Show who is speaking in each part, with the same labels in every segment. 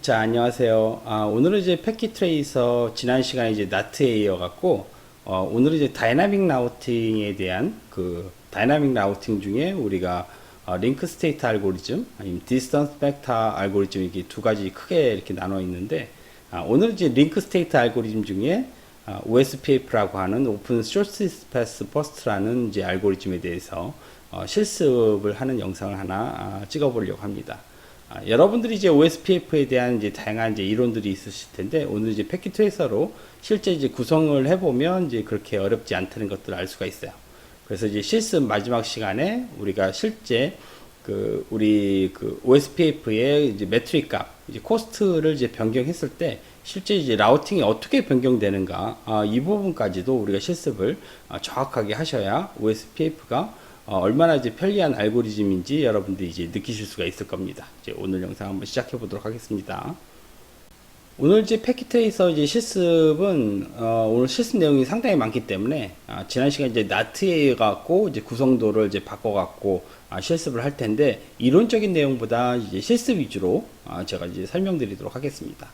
Speaker 1: 자, 안녕하세요. 오늘은 이제 패킷 트레이서 지난 시간에 이제 나트에 이어갔고, 오늘은 이제 다이나믹 라우팅에 대한 그 다이나믹 라우팅 중에 우리가 링크 스테이트 알고리즘, 아니면 디스턴스 벡터 알고리즘 이게 두 가지 크게 이렇게 나눠 있는데, 오늘 이제 링크 스테이트 알고리즘 중에 OSPF라고 하는 오픈 쇼트 패스 퍼스트라는 이제 알고리즘에 대해서 실습을 하는 영상을 하나 찍어보려고 합니다. 여러분들이 이제 OSPF에 대한 이제 다양한 이제 이론들이 있으실 텐데, 오늘 이제 패킷 트레이서로 실제 이제 구성을 해보면 이제 그렇게 어렵지 않다는 것들을 알 수가 있어요. 그래서 이제 실습 마지막 시간에 우리가 실제 우리 OSPF의 이제 매트릭 값, 이제 코스트를 이제 변경했을 때 실제 이제 라우팅이 어떻게 변경되는가, 이 부분까지도 우리가 실습을 정확하게 하셔야 OSPF가 얼마나 이제 편리한 알고리즘인지 여러분들이 이제 느끼실 수가 있을 겁니다. 이제 오늘 영상 한번 시작해 보도록 하겠습니다. 오늘 이제 패킷 트레이서 이제 실습은 오늘 실습 내용이 상당히 많기 때문에 지난 시간 이제 나트에 갖고 이제 구성도를 이제 바꿔 갖고 실습을 할 텐데, 이론적인 내용보다 이제 실습 위주로 제가 이제 설명드리도록 하겠습니다.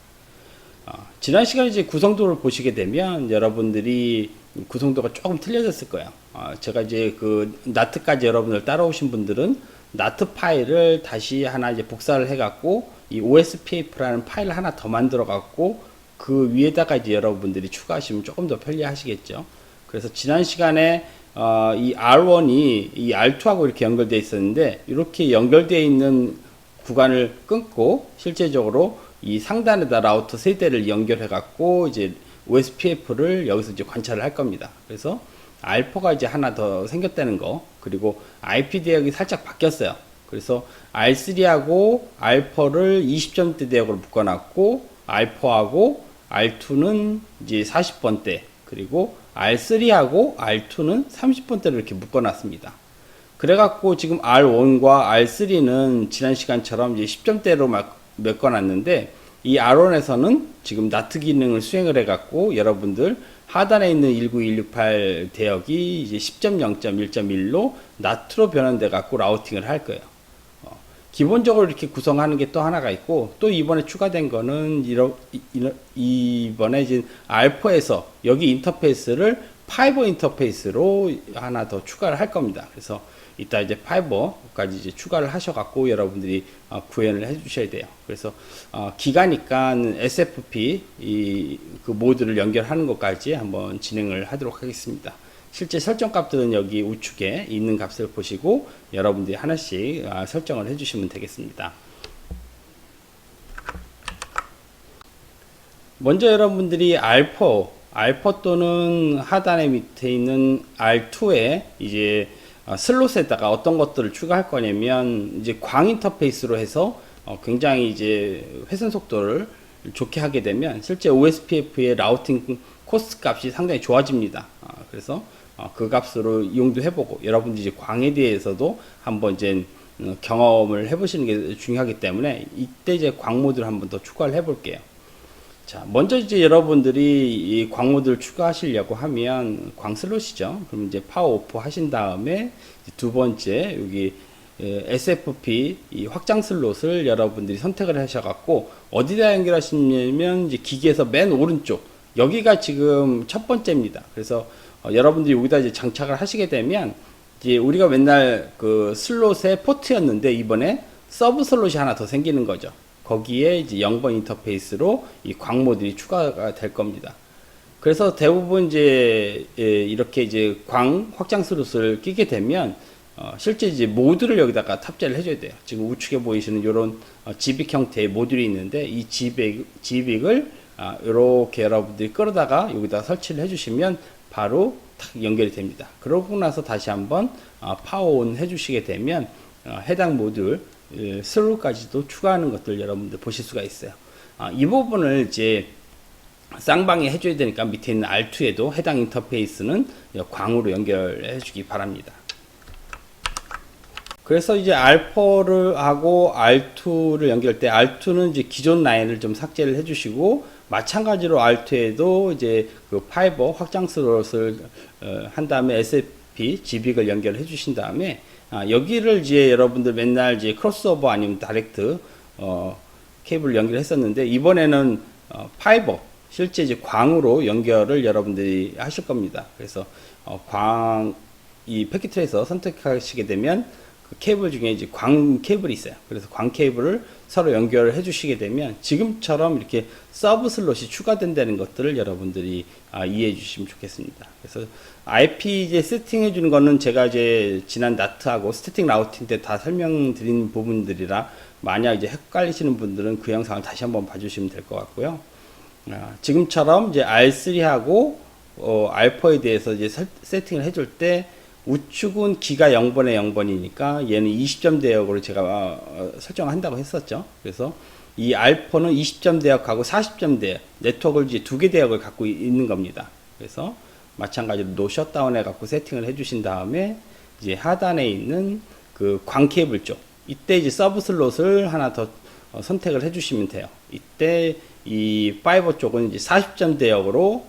Speaker 1: 지난 시간에 이제 구성도를 보시게 되면 여러분들이 구성도가 조금 틀려졌을 거예요. 제가 이제 그 나트까지 여러분들 따라오신 분들은 나트 파일을 다시 하나 이제 복사를 해갖고 이 OSPF라는 파일을 하나 더 만들어 갖고 그 위에다가 이제 여러분들이 추가하시면 조금 더 편리하시겠죠. 그래서 지난 시간에 이 R1이 이 R2하고 이렇게 연결되어 있었는데, 이렇게 연결되어 있는 구간을 끊고 실제적으로 이 상단에다 라우터 세 대를 연결해 갖고 이제 OSPF를 여기서 이제 관찰을 할 겁니다. 그래서 알포가 이제 하나 더 생겼다는 거, 그리고 IP 대역이 살짝 바뀌었어요. 그래서 R3하고 R4를 20점대 대역으로 묶어놨고, R4하고 R2는 이제 40번대, 그리고 R3하고 R2는 30번대를 이렇게 묶어놨습니다. 그래갖고 지금 R1과 R3는 지난 시간처럼 이제 10점대로 막 메꿔놨는데, 이 R1에서는 지금 나트 기능을 수행을 해갖고 여러분들 하단에 있는 19168 대역이 이제 10.0.1.1로 나트로 변환돼 갖고 라우팅을 할 거예요. 기본적으로 이렇게 구성하는 게 또 하나가 있고, 또 이번에 추가된 거는 이번에 이제 알파에서 여기 인터페이스를 파이버 인터페이스로 하나 더 추가를 할 겁니다. 그래서 이따 이제 파이버까지 이제 추가를 하셔갖고 여러분들이 구현을 해주셔야 돼요. 그래서 기가니까 SFP 그 모드를 연결하는 것까지 한번 진행을 하도록 하겠습니다. 실제 설정 값들은 여기 우측에 있는 값을 보시고 여러분들이 하나씩 설정을 해주시면 되겠습니다. 먼저 여러분들이 알파 또는 하단에 밑에 있는 R2에 이제 슬롯에다가 어떤 것들을 추가할 거냐면, 이제 광 인터페이스로 해서 굉장히 이제 회선 속도를 좋게 하게 되면 실제 OSPF의 라우팅 코스트 값이 상당히 좋아집니다. 그래서 그 값으로 이용도 해보고, 여러분들이 이제 광에 대해서도 한번 이제 경험을 해보시는 게 중요하기 때문에 이때 이제 광 모드를 한번 더 추가를 해볼게요. 자, 먼저 이제 여러분들이 이 광 모드를 추가하시려고 하면 광 슬롯이죠. 그럼 이제 파워 오프 하신 다음에 두 번째 여기 SFP 이 확장 슬롯을 여러분들이 선택을 하셔갖고 어디다 연결하시냐면 이제 기기에서 맨 오른쪽 여기가 지금 첫 번째입니다. 그래서 여러분들이 여기다 이제 장착을 하시게 되면 이제 우리가 맨날 그 슬롯의 포트였는데 이번에 서브 슬롯이 하나 더 생기는 거죠. 거기에 이제 0번 인터페이스로 이 광 모듈이 추가가 될 겁니다. 그래서 대부분 이제 이렇게 이제 광 확장 슬롯을 끼게 되면 실제 이제 모듈을 여기다가 탑재를 해줘야 돼요. 지금 우측에 보이시는 이런 지빅 형태의 모듈이 있는데, 이 지빅을 이렇게 여러분들이 끌어다가 여기다 설치를 해주시면 바로 탁 연결이 됩니다. 그러고 나서 다시 한번 파워온 해주시게 되면 해당 모듈 슬롯까지도 추가하는 것들 여러분들 보실 수가 있어요. 이 부분을 이제 쌍방에 해줘야 되니까 밑에 있는 R2에도 해당 인터페이스는 광으로 연결해 주기 바랍니다. 그래서 이제 R4를 하고 R2를 연결할 때 R2는 이제 기존 라인을 좀 삭제를 해주시고, 마찬가지로 R2에도 이제 그 파이버 확장 슬롯을 한 다음에 SFP GBIG을 연결해 주신 다음에 여기를 이제 여러분들 맨날 이제 크로스오버 아니면 다이렉트 케이블 연결했었는데 이번에는 파이버 실제 이제 광으로 연결을 여러분들이 하실 겁니다. 그래서 이 패킷트레이서 선택하시게 되면 그 케이블 중에 이제 광 케이블이 있어요. 그래서 광 케이블을 서로 연결을 해주시게 되면 지금처럼 이렇게 서브 슬롯이 추가된다는 것들을 여러분들이 이해해 주시면 좋겠습니다. 그래서 IP 이제 세팅해 주는 거는 제가 이제 지난 나트하고 스태틱 라우팅 때 다 설명드린 부분들이라 만약 이제 헷갈리시는 분들은 그 영상을 다시 한번 봐주시면 될 것 같고요. 지금처럼 이제 R3하고 알파에 대해서 이제 세팅을 해줄 때 우측은 기가 0번에 0번이니까 얘는 20점 대역으로 제가 설정한다고 했었죠. 그래서 이 알파는 20점 대역하고 40점 대역 네트워크를 이제 두 개 대역을 갖고 있는 겁니다. 그래서 마찬가지로 노 셧다운 해갖고 세팅을 해주신 다음에 이제 하단에 있는 그 광 케이블 쪽 이때 이제 서브 슬롯을 하나 더 선택을 해주시면 돼요. 이때 이 파이버 쪽은 이제 40점 대역으로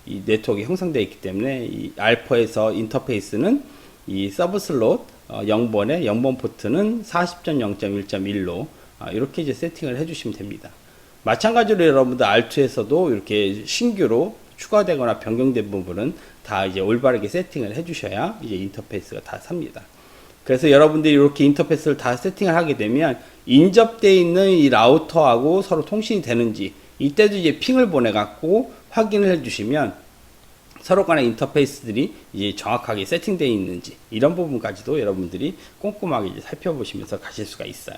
Speaker 1: 이 네트워크가 형성되어 있기 때문에 이 알파에서 인터페이스는 이 서브 슬롯 0번에 0번 포트는 40.0.1.1로 이렇게 이제 세팅을 해주시면 됩니다. 마찬가지로 여러분들 R2에서도 이렇게 신규로 추가되거나 변경된 부분은 다 이제 올바르게 세팅을 해주셔야 이제 인터페이스가 다 삽니다. 그래서 여러분들이 이렇게 인터페이스를 다 세팅을 하게 되면 인접되어 있는 이 라우터하고 서로 통신이 되는지 이때도 이제 핑을 보내갖고 확인을 해주시면 서로 간의 인터페이스들이 이제 정확하게 세팅되어 있는지 이런 부분까지도 여러분들이 꼼꼼하게 이제 살펴보시면서 가실 수가 있어요.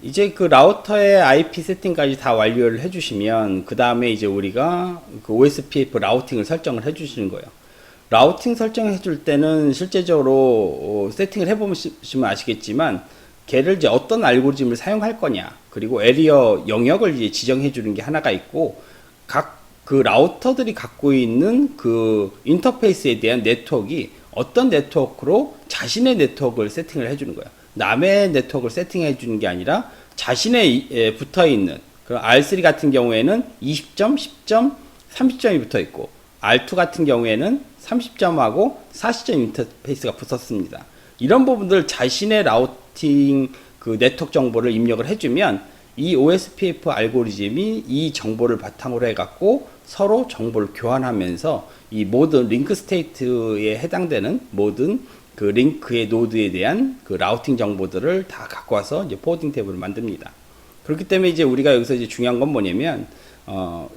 Speaker 1: 이제 그 라우터의 IP 세팅까지 다 완료를 해주시면 그 다음에 이제 우리가 그 OSPF 라우팅을 설정을 해주시는 거예요. 라우팅 설정해 줄 때는 실제적으로 세팅을 해보시면 아시겠지만 걔를 이제 어떤 알고리즘을 사용할 거냐 그리고 에리어 영역을 이제 지정해 주는 게 하나가 있고 각 그 라우터들이 갖고 있는 그 인터페이스에 대한 네트워크가 어떤 네트워크로 자신의 네트워크를 세팅을 해 주는 거예요. 남의 네트워크를 세팅해 주는 게 아니라 자신의 붙어 있는 그 R3 같은 경우에는 20점, 10점, 30점이 붙어 있고 R2 같은 경우에는 30점하고 40점 인터페이스가 붙었습니다. 이런 부분들 자신의 라우팅 그 네트워크 정보를 입력을 해주면 이 OSPF 알고리즘이 이 정보를 바탕으로 해갖고 서로 정보를 교환하면서 이 모든 링크 스테이트에 해당되는 모든 그 링크의 노드에 대한 그 라우팅 정보들을 다 갖고 와서 이제 포워딩 테이블을 만듭니다. 그렇기 때문에 이제 우리가 여기서 이제 중요한 건 뭐냐면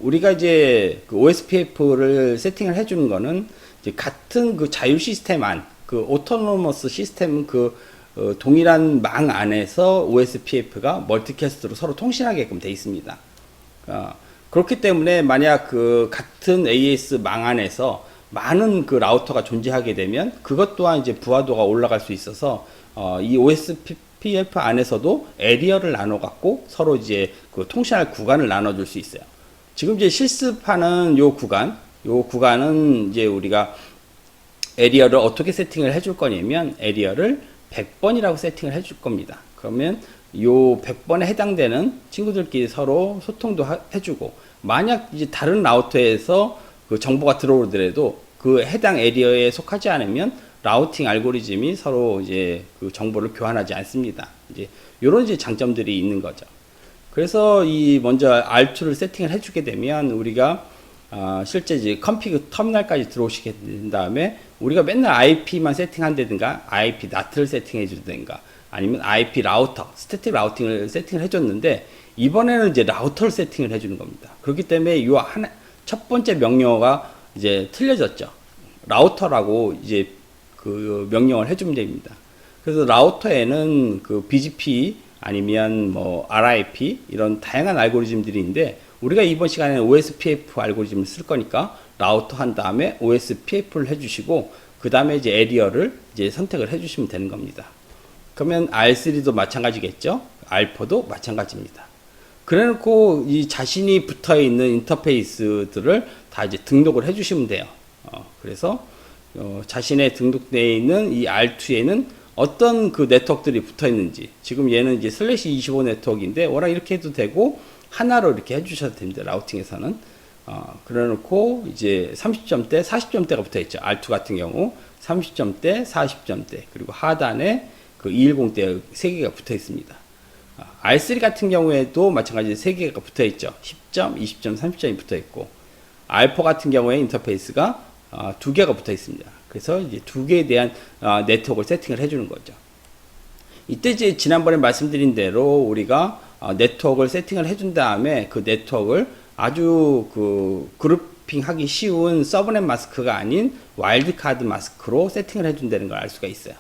Speaker 1: 우리가 이제 그 OSPF를 세팅을 해주는 거는 이제 같은 그 자율 시스템 안, 그 오토노머스 시스템 그 동일한 망 안에서 OSPF가 멀티캐스트로 서로 통신하게끔 되어 있습니다. 그렇기 때문에 만약 그 같은 AS 망 안에서 많은 그 라우터가 존재하게 되면 그것 또한 이제 부하도가 올라갈 수 있어서 이 OSPF 안에서도 에리어를 나눠 갖고 서로 이제 그 통신할 구간을 나눠 줄 수 있어요. 지금 이제 실습하는 요 구간은 이제 우리가 에리어를 어떻게 세팅을 해줄 거냐면 에리어를 100번이라고 세팅을 해줄 겁니다. 그러면 요 100번에 해당되는 친구들끼리 서로 소통도 해주고 만약 이제 다른 라우터에서 그 정보가 들어오더라도 그 해당 에리어에 속하지 않으면 라우팅 알고리즘이 서로 이제 그 정보를 교환하지 않습니다. 이제 요런 이제 장점들이 있는 거죠. 그래서 이 먼저 R2를 세팅을 해주게 되면 우리가 실제 이제 컴피그 터미널까지 들어오시게 된 다음에 우리가 맨날 IP만 세팅한다든가 IP NAT를 세팅해 주든가 아니면 IP 라우터, 스태틱 라우팅을 세팅을 해줬는데 이번에는 이제 라우터를 세팅을 해주는 겁니다. 그렇기 때문에 요 첫 번째 명령어가 이제 틀려졌죠. 라우터라고 이제 그 명령을 해주면 됩니다. 그래서 라우터에는 그 BGP 아니면 뭐 RIP 이런 다양한 알고리즘들이 있는데 우리가 이번 시간에는 OSPF 알고리즘을 쓸 거니까 라우터 한 다음에 OSPF를 해주시고 그 다음에 이제 에리어를 이제 선택을 해주시면 되는 겁니다. 그러면 R3도 마찬가지겠죠. R4도 마찬가지입니다. 그래놓고 이 자신이 붙어 있는 인터페이스들을 다 이제 등록을 해주시면 돼요. 그래서 자신의 등록되어 있는 이 R2에는 어떤 그 네트워크들이 붙어 있는지 지금 얘는 이제 슬래시 25 네트워크인데 워낙 이렇게 해도 되고 하나로 이렇게 해주셔도 됩니다. 라우팅에서는 그래 놓고 이제 30점대 40점대가 붙어 있죠. R2 같은 경우 30점대 40점대 그리고 하단에 그 210대 3개가 붙어 있습니다. R3 같은 경우에도 마찬가지로 3개가 붙어 있죠. 10점, 20점, 30점이 붙어 있고, R4 같은 경우에 인터페이스가 2개가 붙어 있습니다. 그래서 이제 2개에 대한 네트워크를 세팅을 해주는 거죠. 이때 이제 지난번에 말씀드린 대로 우리가 네트워크를 세팅을 해준 다음에 그 네트워크를 아주 그 그룹핑하기 쉬운 서브넷 마스크가 아닌 와일드카드 마스크로 세팅을 해준다는 걸 알 수가 있어요.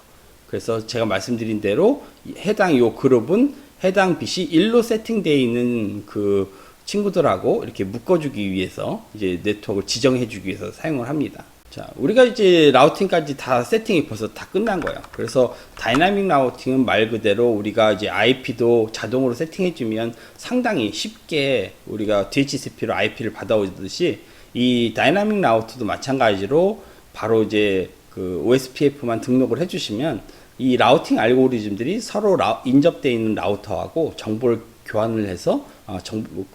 Speaker 1: 그래서 제가 말씀드린 대로 해당 요 그룹은 해당 빛이 1로 세팅되어 있는 그 친구들하고 이렇게 묶어주기 위해서 이제 네트워크를 지정해주기 위해서 사용을 합니다. 자, 우리가 이제 라우팅까지 다 세팅이 벌써 다 끝난 거예요. 그래서 다이나믹 라우팅은 말 그대로 우리가 이제 IP도 자동으로 세팅해주면 상당히 쉽게 우리가 DHCP로 IP를 받아오듯이 이 다이나믹 라우트도 마찬가지로 바로 이제 그 OSPF만 등록을 해주시면 이 라우팅 알고리즘들이 서로 인접되어 있는 라우터하고 정보를 교환을 해서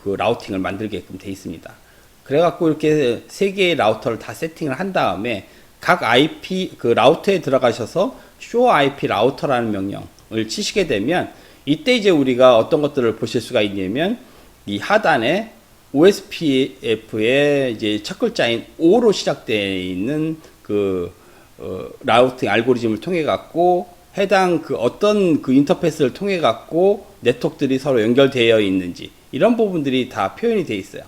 Speaker 1: 그 라우팅을 만들게끔 되어 있습니다. 그래갖고 이렇게 3개의 라우터를 다 세팅을 한 다음에 각 IP 그 라우터에 들어가셔서 show IP 라우터라는 명령을 치시게 되면 이때 이제 우리가 어떤 것들을 보실 수가 있냐면 이 하단에 OSPF의 이제 첫 글자인 O로 시작되어 있는 그 라우팅 알고리즘을 통해 갖고 해당 그 어떤 그 인터페이스를 통해 갖고 네트워크들이 서로 연결되어 있는지 이런 부분들이 다 표현이 되어 있어요.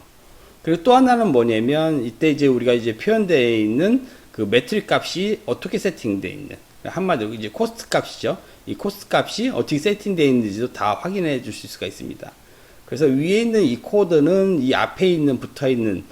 Speaker 1: 그리고 또 하나는 뭐냐면 이때 이제 우리가 이제 표현되어 있는 그 매트릭 값이 어떻게 세팅되어 있는, 한마디로 이제 코스트 값이죠. 이 코스트 값이 어떻게 세팅되어 있는지도 다 확인해 주실 수가 있습니다. 그래서 위에 있는 이 코드는 이 앞에 있는 붙어 있는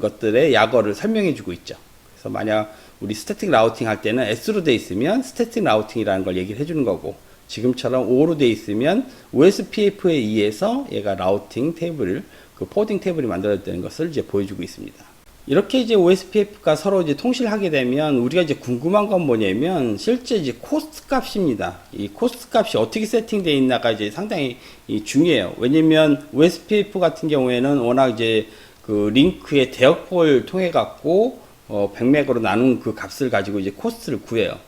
Speaker 1: 것들의 약어를 설명해 주고 있죠. 그래서 만약 우리 스태틱 라우팅 할 때는 S로 되어 있으면 스태틱 라우팅이라는 걸 얘기를 해주는 거고, 지금처럼 O로 되어 있으면 OSPF에 의해서 얘가 라우팅 테이블을 그 포딩 테이블이 만들어졌다는 것을 이제 보여주고 있습니다. 이렇게 이제 OSPF가 서로 이제 통신을 하게 되면 우리가 이제 궁금한 건 뭐냐면 실제 이제 코스트 값입니다. 이 코스트 값이 어떻게 세팅되어 있나가 이제 상당히 중요해요. 왜냐면 OSPF 같은 경우에는 워낙 이제 그 링크의 대역폭을 통해 갖고 100메가로 나눈 그 값을 가지고 이제 코스트를 구해요.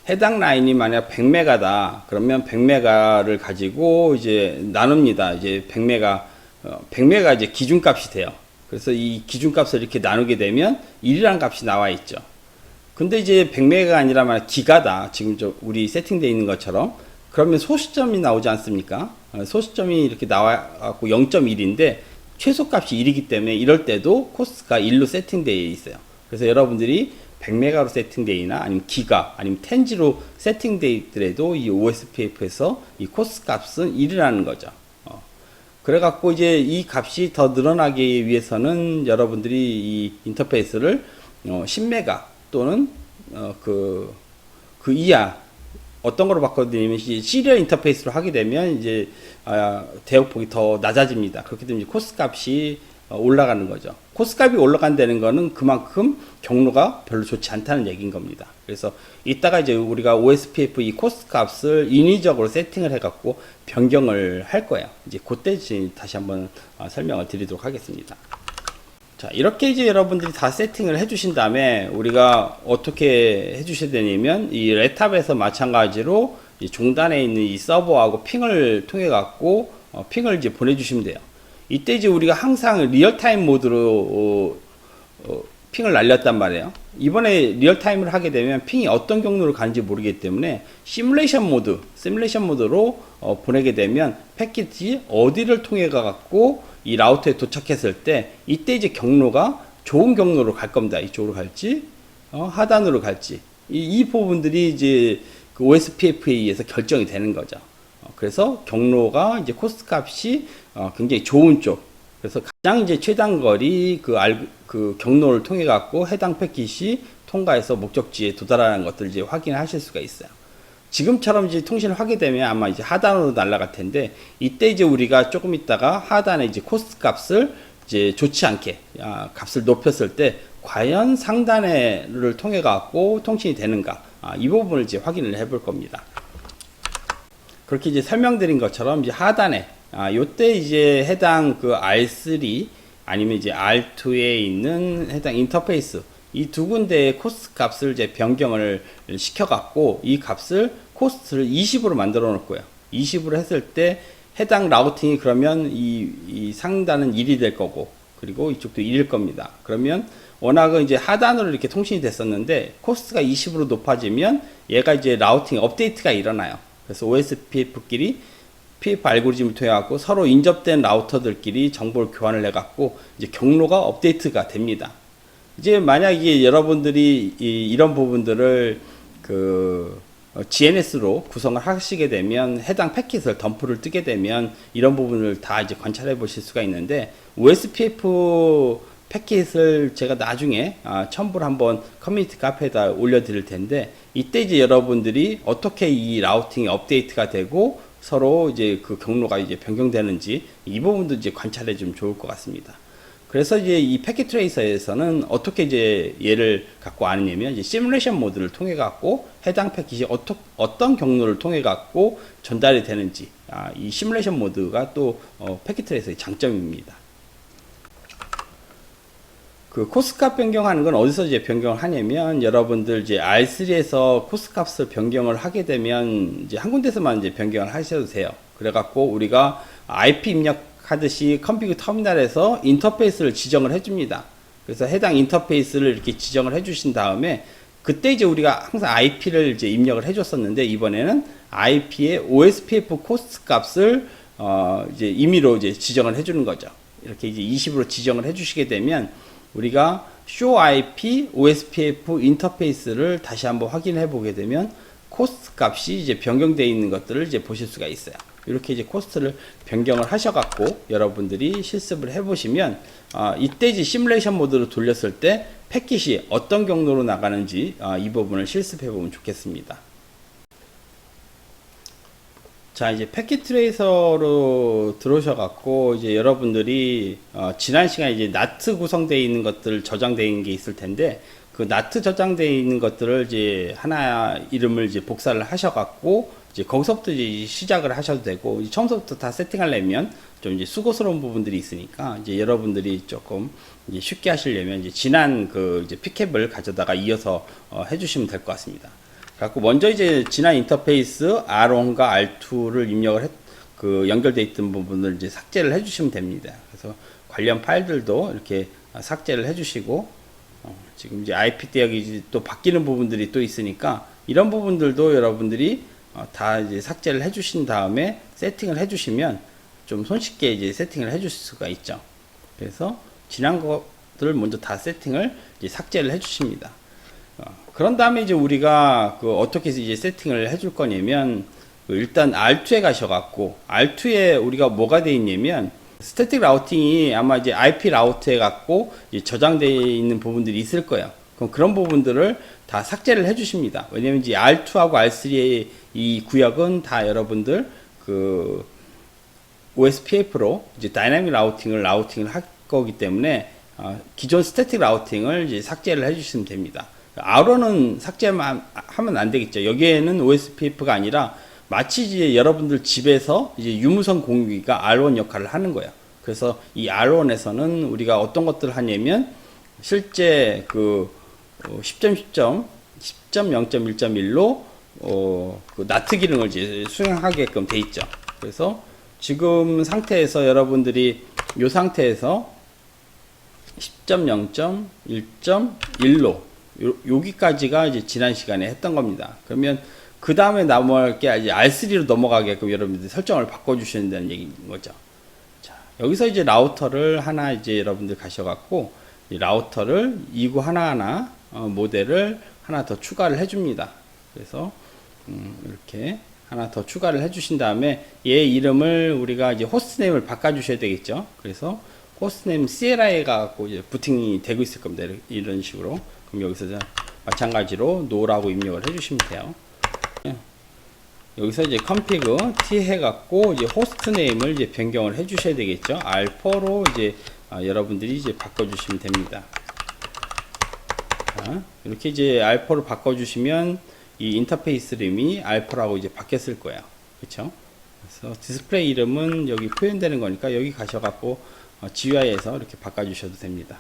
Speaker 1: 해당 라인이 만약 100메가다 그러면 100메가를 가지고 이제 나눕니다. 이제 100메가 이제 기준값이 돼요. 그래서 이 기준값을 이렇게 나누게 되면 1이라는 값이 나와 있죠. 근데 이제 100메가가 아니라 만약 기가다. 지금 우리 세팅되어 있는 것처럼. 그러면 소시점이 나오지 않습니까? 소시점이 이렇게 나와갖고 0.1인데 최소값이 1이기 때문에 이럴 때도 코스트가 1로 세팅되어 있어요. 그래서 여러분들이 100메가로 세팅되어 있나 아니면 기가 아니면 텐지로 세팅되어 있더라도 이 OSPF에서 이 코스트 값은 1이라는 거죠. 그래갖고 이제 이 값이 더 늘어나기 위해서는 여러분들이 이 인터페이스를 10메가 또는 그 이하 어떤 거로 바꿔드리면 시리얼 인터페이스로 하게 되면 이제 대역폭이 더 낮아집니다. 그렇게 되면 이제 코스트 값이 올라가는 거죠. 코스트 값이 올라간다는 거는 그만큼 경로가 별로 좋지 않다는 얘기인 겁니다. 그래서 이따가 이제 우리가 OSPF 이 코스트 값을 인위적으로 세팅을 해갖고 변경을 할 거예요. 이제 그때 다시 한번 설명을 드리도록 하겠습니다. 자, 이렇게 이제 여러분들이 다 세팅을 해주신 다음에 우리가 어떻게 해주셔야 되냐면 이 레탑에서 마찬가지로 이 중단에 있는 이 서버하고 핑을 통해 갖고 핑을 이제 보내주시면 돼요. 이때 이제 우리가 항상 리얼타임 모드로 핑을 날렸단 말이에요. 이번에 리얼타임을 하게 되면 핑이 어떤 경로를 가는지 모르기 때문에 시뮬레이션 모드로 보내게 되면 패킷이 어디를 통해 가갖고 이 라우터에 도착했을 때 이때 이제 경로가 좋은 경로로 갈 겁니다. 이쪽으로 갈지 하단으로 갈지 이 부분들이 이제 그 OSPF에 의해서 결정이 되는 거죠. 그래서 경로가 이제 코스트 값이 굉장히 좋은 쪽, 그래서 가장 이제 최단 거리 그 경로를 통해 갖고 해당 패킷이 통과해서 목적지에 도달하는 것들을 이제 확인하실 수가 있어요. 지금처럼 이제 통신을 하게 되면 아마 이제 하단으로 날아갈 텐데 이때 이제 우리가 조금 있다가 하단에 이제 코스트 값을 이제 좋지 않게 값을 높였을 때 과연 상단을 통해 갖고 통신이 되는가, 이 부분을 이제 확인을 해볼 겁니다. 그렇게 이제 설명드린 것처럼 이제 하단에 요때 이제 해당 그 R3 아니면 이제 R2에 있는 해당 인터페이스 이 두 군데의 코스트 값을 이제 변경을 시켜 갖고 이 값을 코스트를 20으로 만들어 놓을 거예요. 20으로 했을 때 해당 라우팅이 그러면 이 상단은 1이 될 거고, 그리고 이쪽도 1일 겁니다. 그러면 워낙은 이제 하단으로 이렇게 통신이 됐었는데 코스트가 20으로 높아지면 얘가 이제 라우팅 업데이트가 일어나요. 그래서 OSPF끼리 PF 알고리즘을 통해 갖고 서로 인접된 라우터들끼리 정보를 교환을 해 갖고 이제 경로가 업데이트가 됩니다. 이제 만약에 여러분들이 이런 부분들을 GNS로 구성을 하시게 되면 해당 패킷을 덤프를 뜨게 되면 이런 부분을 다 이제 관찰해 보실 수가 있는데, OSPF 패킷을 제가 나중에 첨부를 한번 커뮤니티 카페에다 올려 드릴 텐데, 이때 이제 여러분들이 어떻게 이 라우팅이 업데이트가 되고 서로 이제 그 경로가 이제 변경되는지 이 부분도 이제 관찰해 주면 좋을 것 같습니다. 그래서 이제 이 패킷 트레이서에서는 어떻게 이제 얘를 갖고 아느냐면, 이제 시뮬레이션 모드를 통해 갖고 해당 패킷이 어떤 경로를 통해 갖고 전달이 되는지, 이 시뮬레이션 모드가 또 패킷 트레이서의 장점입니다. 그 코스값 변경하는 건 어디서 이제 변경을 하냐면, 여러분들 이제 R3에서 코스값을 변경을 하게 되면 이제 한 군데서만 이제 변경을 하셔도 돼요. 그래갖고 우리가 IP 입력하듯이 컴퓨터 터미널에서 인터페이스를 지정을 해줍니다. 그래서 해당 인터페이스를 이렇게 지정을 해주신 다음에, 그때 이제 우리가 항상 IP를 이제 입력을 해줬었는데, 이번에는 IP의 OSPF 코스트 값을 이제 임의로 이제 지정을 해주는 거죠. 이렇게 이제 20으로 지정을 해주시게 되면 우리가 show IP OSPF 인터페이스를 다시 한번 확인해 보게 되면 코스트 값이 이제 변경되어 있는 것들을 이제 보실 수가 있어요. 이렇게 이제 코스트를 변경을 하셔갖고 여러분들이 실습을 해보시면, 이때 이제 시뮬레이션 모드로 돌렸을 때 패킷이 어떤 경로로 나가는지 이 부분을 실습해 보면 좋겠습니다. 자, 이제 패킷 트레이서로 들어오셔갖고 이제 여러분들이 지난 시간에 이제 나트 구성되어 있는 것들 저장되어 있는 게 있을 텐데, 그 나트 저장되어 있는 것들을 이제 하나 이름을 이제 복사를 하셔갖고 이제 거기서부터 이제 시작을 하셔도 되고, 이제 처음부터 다 세팅하려면 좀 이제 수고스러운 부분들이 있으니까 이제 여러분들이 조금 이제 쉽게 하시려면 이제 지난 그 이제 피캡을 가져다가 이어서 해주시면 될 것 같습니다. 갖고 먼저 이제 지난 인터페이스 R1과 R2를 입력을 연결되어 있던 부분을 이제 삭제를 해주시면 됩니다. 그래서 관련 파일들도 이렇게 삭제를 해주시고, 지금 이제 IP 대역이 또 바뀌는 부분들이 또 있으니까 이런 부분들도 여러분들이 다 이제 삭제를 해주신 다음에 세팅을 해주시면 좀 손쉽게 이제 세팅을 해주실 수가 있죠. 그래서 지난 것들을 먼저 다 세팅을 이제 삭제를 해주십니다. 그런 다음에 이제 우리가 어떻게 이제 세팅을 해줄 거냐면, 일단 R2에 가셔갖고 R2에 우리가 뭐가 되어 있냐면, 스태틱 라우팅이 아마 이제 IP 라우트에 갖고 저장되어 있는 부분들이 있을 거예요. 그럼 그런 부분들을 다 삭제를 해주십니다. 왜냐면 이제 R2하고 R3의 이 구역은 다 여러분들 OSPF로 이제 다이나믹 라우팅을 할 거기 때문에 기존 스태틱 라우팅을 이제 삭제를 해주시면 됩니다. R1은 삭제하면 안 되겠죠. 여기에는 OSPF가 아니라 마치 이제 여러분들 집에서 이제 유무선 공유기가 R1 역할을 하는 거예요. 그래서 이 R1에서는 우리가 어떤 것들을 하냐면, 실제 10.0.1.1로 나트 기능을 이제 수행하게끔 돼 있죠. 그래서 지금 상태에서 여러분들이 이 상태에서 10.0.1.1로 여기까지가 이제 지난 시간에 했던 겁니다. 그러면 그 다음에 넘어갈 게 이제 R3로 넘어가게끔 여러분들이 설정을 바꿔주셔야 된다는 얘기인 거죠. 자, 여기서 이제 라우터를 하나 이제 여러분들 가셔갖고 이 라우터를 이구 하나하나 모델을 하나 더 추가를 해줍니다. 그래서 이렇게 하나 더 추가를 해주신 다음에 얘 이름을 우리가 이제 호스트네임을 바꿔주셔야 되겠죠. 그래서 호스트네임 CLI에 가갖고 이제 부팅이 되고 있을 겁니다. 이런 식으로. 그럼 여기서 마찬가지로 no라고 입력을 해주시면 돼요. 여기서 이제 config t 해갖고 이제 호스트 네임을 이제 변경을 해주셔야 되겠죠. R4로 이제 여러분들이 이제 바꿔주시면 됩니다. 자, 이렇게 이제 R4로 바꿔주시면 이 인터페이스 이름이 R4라고 이제 바뀌었을 거예요. 그렇죠? 그래서 디스플레이 이름은 여기 표현되는 거니까 여기 가셔갖고 GUI에서 이렇게 바꿔주셔도 됩니다.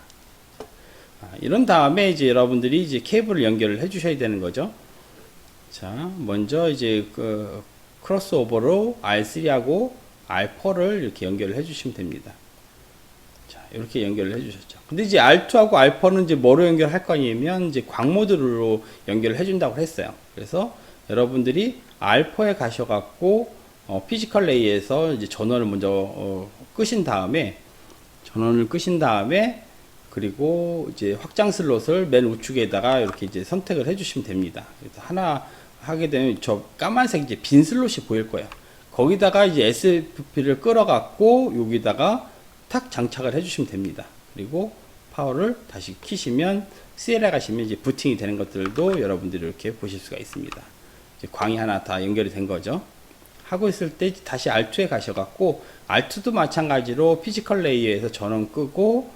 Speaker 1: 이런 다음에 이제 여러분들이 이제 케이블을 연결을 해 주셔야 되는 거죠. 자, 먼저 이제 크로스오버로 R3하고 R4를 이렇게 연결을 해주시면 됩니다. 자, 이렇게 연결을 해주셨죠. 근데 이제 R2하고 R4는 이제 뭐로 연결할 거냐면 이제 광 모듈로 연결을 해준다고 했어요. 그래서 여러분들이 R4에 가셔갖고 피지컬 레이에서 이제 전원을 먼저 끄신 다음에 그리고 이제 확장 슬롯을 맨 우측에다가 이렇게 이제 선택을 해주시면 됩니다. 그래서 하나 하게 되면 저 까만색 이제 빈 슬롯이 보일 거예요. 거기다가 이제 SFP를 끌어갖고 여기다가 탁 장착을 해주시면 됩니다. 그리고 파워를 다시 키시면 CL에 가시면 이제 부팅이 되는 것들도 여러분들이 이렇게 보실 수가 있습니다. 이제 광이 하나 다 연결이 된 거죠. 하고 있을 때 다시 R2에 가셔갖고 R2도 마찬가지로 피지컬 레이어에서 전원 끄고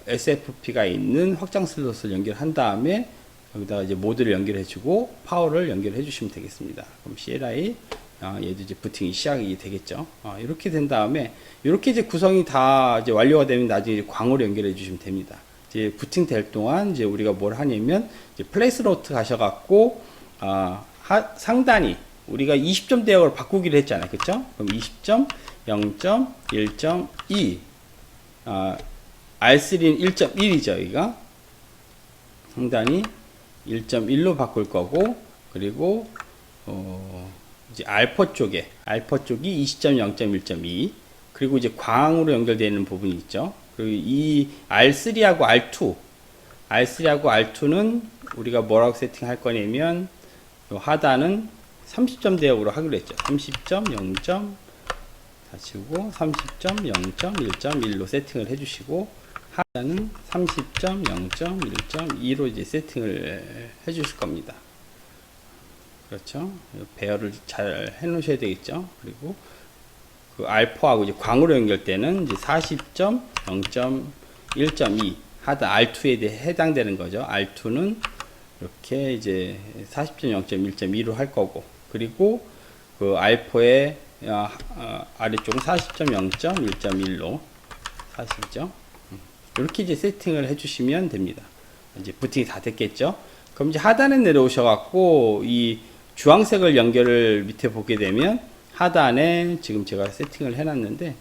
Speaker 1: SFP가 있는 확장 슬롯을 연결한 다음에 여기다가 이제 모드를 연결해주고 파워를 연결해 주시면 되겠습니다. 그럼 CLI 얘도 이제 부팅이 시작이 되겠죠. 이렇게 된 다음에 이렇게 이제 구성이 다 이제 완료가 되면 나중에 이제 광으로 연결해 주시면 됩니다. 이제 부팅 될 동안 이제 우리가 뭘 하냐면 이제 플레이스 노트 가셔갖고 상단이 우리가 20점 대역으로 바꾸기로 했잖아요. 그쵸? 그럼 20점, 0점, 1.2 R3는 1.1이죠. 여기가 상단이 1.1로 바꿀 거고, 그리고 이제 알파 쪽이 20점, 0.1.2 그리고 이제 광으로 연결되어 있는 부분이 있죠. 그리고 이 R3하고 R2는 우리가 뭐라고 세팅할 거냐면 요 하단은 30점 대역으로 하기로 했죠. 30점, 0점 다 치우고 30점, 0점, 1.1로 세팅을 해주시고 하단은 30점, 0점, 1.2로 이제 세팅을 해주실 겁니다. 그렇죠? 배열을 잘 해놓으셔야 되겠죠. 그리고 그 알파하고 이제 광으로 연결되는 이제 40점, 0점, 1.2 하단 R2에 대해 해당되는 거죠. R2는 이렇게 이제 40점, 0점, 1.2로 할 거고, 그리고 그 알파의 아래쪽은 40점, 0점, 1.1로 40점. 이렇게 이제 세팅을 해주시면 됩니다. 이제 부팅이 다 됐겠죠. 그럼 이제 하단에 내려오셔갖고 이 주황색을 연결을 밑에 보게 되면 하단에 지금 제가 세팅을 해놨는데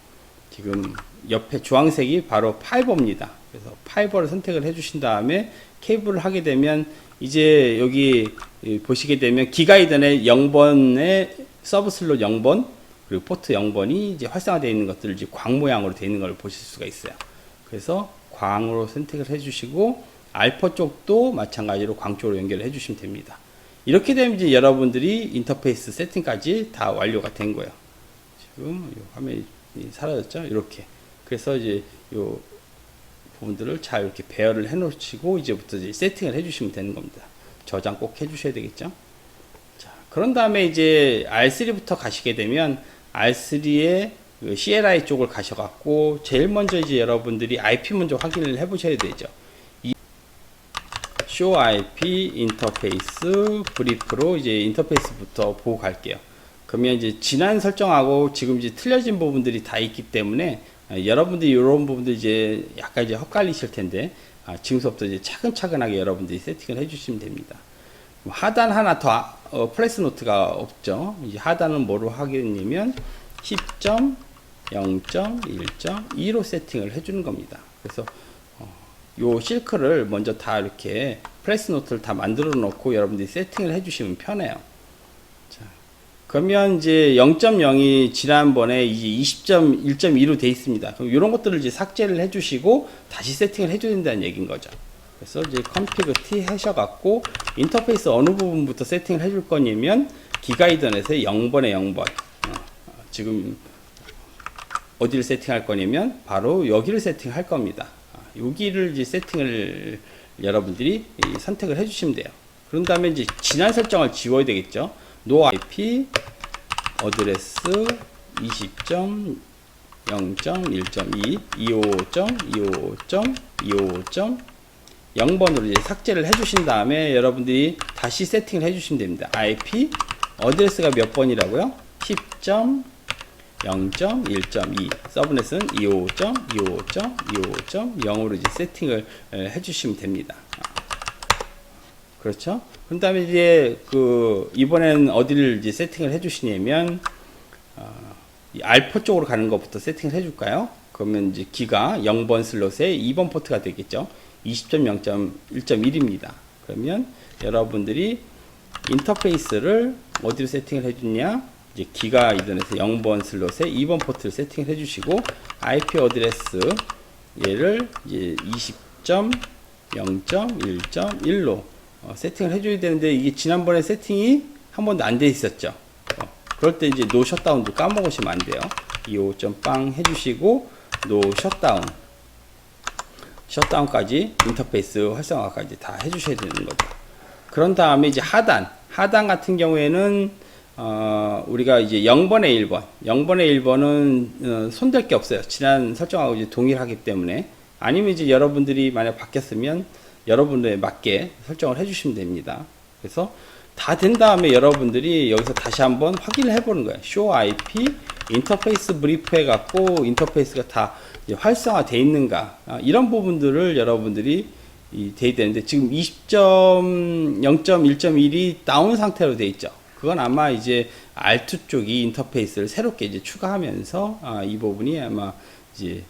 Speaker 1: 지금 옆에 주황색이 바로 파이버입니다. 그래서 파이버를 선택을 해주신 다음에 케이블을 하게 되면 이제 여기 보시게 되면 기가이드의 0번의 서브 슬롯 0번 그리고 포트 0번이 이제 활성화되어 있는 것들을 이제 광 모양으로 되어 있는 걸 보실 수가 있어요. 그래서 광으로 선택을 해주시고 알파 쪽도 마찬가지로 광 쪽으로 연결을 해주시면 됩니다. 이렇게 되면 이제 여러분들이 인터페이스 세팅까지 다 완료가 된 거예요. 지금 이 화면이 사라졌죠? 이렇게. 그래서 이제 요 부분들을 잘 이렇게 배열을 해 놓으시고 이제부터 이제 세팅을 해 주시면 되는 겁니다. 저장 꼭 해 주셔야 되겠죠? 자, 그런 다음에 이제 R3부터 가시게 되면 R3의 그 CLI 쪽을 가셔갖고 제일 먼저 이제 여러분들이 IP 먼저 확인을 해 보셔야 되죠. show IP 인터페이스 브리프로 이제 인터페이스부터 보고 갈게요. 그러면 이제 지난 설정하고 지금 이제 틀려진 부분들이 다 있기 때문에 여러분들이 이런 부분들 이제 약간 이제 헛갈리실 텐데 지금부터 이제 차근차근하게 여러분들이 세팅을 해주시면 됩니다. 하단 하나 더 플레이스 노트가 없죠. 이제 하단은 뭐로 하겠냐면 10점, 0점, 1.2로 세팅을 해주는 겁니다. 그래서 요 실크를 먼저 다 이렇게 플레이스 노트를 다 만들어 놓고 여러분들이 세팅을 해주시면 편해요. 자, 그러면 이제 0.0이 지난번에 이제 20점 1.2로 되어 있습니다. 그럼 이런 것들을 이제 삭제를 해주시고 다시 세팅을 해줘야 된다는 얘기인 거죠. 그래서 이제 config t 하셔갖고 인터페이스 어느 부분부터 세팅을 해줄 거냐면 기가이드넷의 0번에 0번. 지금 어디를 세팅할 거냐면 바로 여기를 세팅할 겁니다. 여기를 이제 세팅을 여러분들이 선택을 해주시면 돼요. 그런 다음에 이제 지난 설정을 지워야 되겠죠. no IP 어드레스 20점 0.1.2 25.25.25. 0번으로 이제 삭제를 해주신 다음에 여러분들이 다시 세팅을 해주시면 됩니다. IP 어드레스가 몇 번이라고요? 10점 0.1.2 서브넷은 25.25.25.0으로 이제 세팅을 해주시면 됩니다. 그렇죠? 그런 다음에 이제 이번에는 어디를 이제 세팅을 해 주시냐면, 이 알포 쪽으로 가는 것부터 세팅을 해 줄까요? 그러면 이제 기가 0번 슬롯에 2번 포트가 되겠죠. 20.0.1.1입니다. 그러면 여러분들이 인터페이스를 어디로 세팅을 해 주냐? 이제 기가 이더넷에서 0번 슬롯에 2번 포트를 세팅을 해 주시고, IP 어드레스 얘를 이제 20.0.1.1로 세팅을 해줘야 되는데, 이게 지난번에 세팅이 한 번도 안 돼 있었죠. 그럴 때 이제 노 셧다운도 까먹으시면 안 돼요. 25.빵 해주시고 노 셧다운, 셧다운까지 인터페이스 활성화까지 다 해주셔야 되는 거죠. 그런 다음에 이제 하단 같은 경우에는 우리가 이제 0번에 1번은 손댈 게 없어요. 지난 설정하고 이제 동일하기 때문에. 아니면 이제 여러분들이 만약 바뀌었으면 여러분들에 맞게 설정을 해주시면 됩니다. 그래서 다 된 다음에 여러분들이 여기서 다시 한번 확인을 해보는 거예요. show IP 인터페이스 브리프 해갖고 인터페이스가 다 활성화 돼 있는가, 이런 부분들을 여러분들이 돼야 되는데, 지금 20.0.1.1이 다운 상태로 돼 있죠. 그건 아마 이제 R2 쪽이 인터페이스를 새롭게 이제 추가하면서 이 부분이 아마 이제